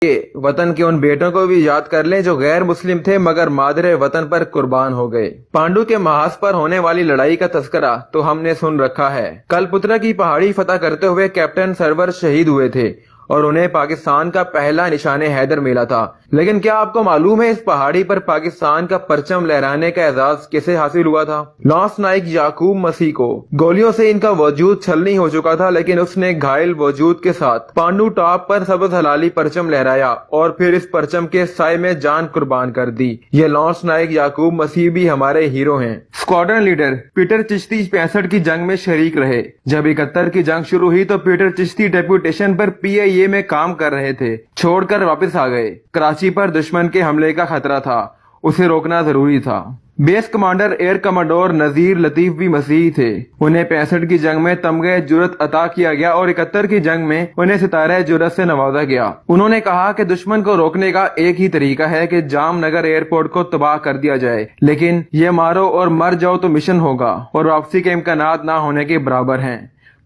वतन के उन बेटों को भी याद कर लें जो गैर मुस्लिम थे मगर मादरे वतन पर कुर्बान हो गए। पांडु के महाज पर होने वाली लड़ाई का तस्करा तो हमने सुन रखा है। कलपुत्रा की पहाड़ी फतह करते हुए कैप्टन सरवर शहीद हुए थे और उन्हें पाकिस्तान का पहला निशाने हैदर मिला था। लेकिन क्या आपको मालूम है इस पहाड़ी पर पाकिस्तान का परचम लहराने का एजाज किसे हासिल हुआ था? लॉन्स नाइक याकूब मसीह को। गोलियों से इनका वजूद छलनी हो चुका था, लेकिन उसने घायल वजूद के साथ पांडु टॉप पर सबज हलाली परचम लहराया और फिर इस परचम के साए में जान कुर्बान कर दी। ये लॉन्स नाइक याकूब मसीह भी हमारे हीरो हैं। स्क्वाड्रन लीडर पीटर चिश्ती 65 की जंग में शरीक रहे। जब 71 की जंग शुरू हुई तो पीटर चिश्ती डेप्यूटेशन पर PIA में काम कर रहे थे, छोड़कर वापस आ गए। कराची पर दुश्मन के हमले का खतरा था, उसे रोकना जरूरी था। बेस कमांडर एयर कमांडोर नजीर लतीफ भी मसीही थे। उन्हें 65 की जंग में तमगे जुरत अता किया गया और 71 की जंग में उन्हें सितारे जुरत से नवाजा गया। उन्होंने कहा कि दुश्मन को रोकने का एक ही तरीका है कि जामनगर एयरपोर्ट को तबाह कर दिया जाए, लेकिन ये मारो और मर जाओ तो मिशन होगा और वापसी के इम्कानात ना होने के बराबर हैं।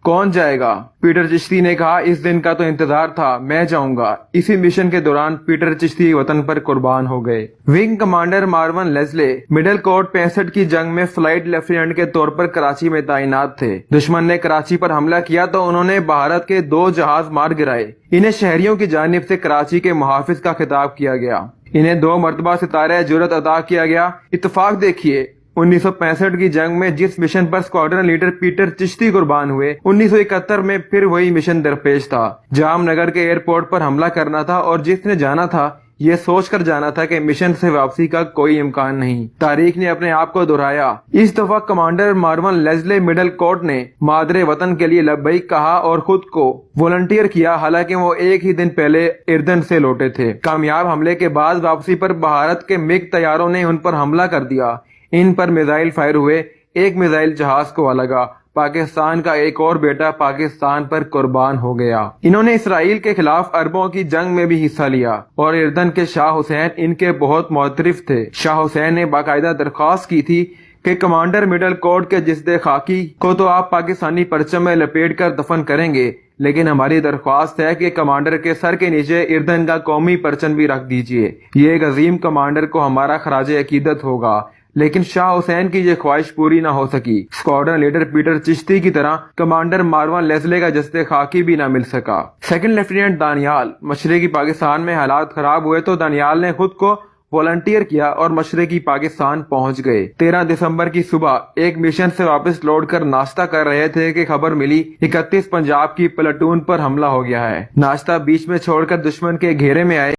कौन जाएगा? पीटर चिश्ती ने कहा, इस दिन का तो इंतजार था, मैं जाऊंगा। इसी मिशन के दौरान पीटर चिश्ती वतन पर कुर्बान हो गए। Wing commander Mervyn Leslie middle court 65 की जंग में फ्लाइट लेफ्टिनेंट के तौर पर कराची में तैनात थे। दुश्मन ने कराची पर हमला किया तो उन्होंने भारत के 2 जहाज मार गिराए। इन्हें शहरियों की जानिब से कराची के मुहाफिज का खिताब किया गया। इन्हें 2 मरतबा सितारे जुरत अता किया गया। इत्तेफाक देखिए, 1965 की जंग में जिस मिशन पर स्क्वाड्रन लीडर पीटर चिश्ती कुर्बान हुए, 1971 में फिर वही मिशन दरपेश था। जामनगर के एयरपोर्ट पर हमला करना था और जिसने जाना था ये सोचकर जाना था कि मिशन से वापसी का कोई इम्कान नहीं। तारीख ने अपने आप को दोहराया। इस दफा commander Mervyn Leslie middle court ने मादरे वतन के लिए लब्बैक कहा और खुद को वॉलंटियर किया, हालांकि वो एक ही दिन पहले इर्दन से लौटे थे। कामयाब हमले के बाद वापसी पर भारत के मिग तैयारों ने उन पर हमला कर दिया। इन पर मिसाइल फायर हुए, एक मिसाइल जहाज को आ लगा। पाकिस्तान का एक और बेटा पाकिस्तान पर कुर्बान हो गया। इन्होंने इसराइल के खिलाफ अरबों की जंग में भी हिस्सा लिया और इर्दन के शाह हुसैन इनके बहुत मोतरिफ थे। शाह हुसैन ने बाकायदा दरख्वास्त की थी कि कमांडर मिडल कोर्ट के जिस्दे खाकी को तो आप पाकिस्तानी परचम में लपेट कर दफन करेंगे, लेकिन हमारी दरख्वास्त है कि कमांडर के सर के नीचे इर्दन का कौमी परचम भी रख दीजिए। ये एक अजीम कमांडर को हमारा खराज अकीदत होगा। लेकिन शाह हुसैन की ये ख्वाहिश पूरी न हो सकी। स्क्वाड्रन लीडर पीटर चिश्ती की तरह कमांडर मारवन लेस्ले का जस्ते खाकी भी न मिल सका। सेकंड लेफ्टिनेंट दानियाल मशरकी पाकिस्तान में हालात खराब हुए तो दानियाल ने खुद को वॉलंटियर किया और मशरकी पाकिस्तान पहुंच गए। 13 दिसंबर की सुबह एक मिशन से वापस लौटकर नाश्ता कर रहे थे कि खबर मिली 31 पंजाब की प्लाटून पर हमला हो गया है। नाश्ता बीच में छोड़कर दुश्मन के घेरे में आए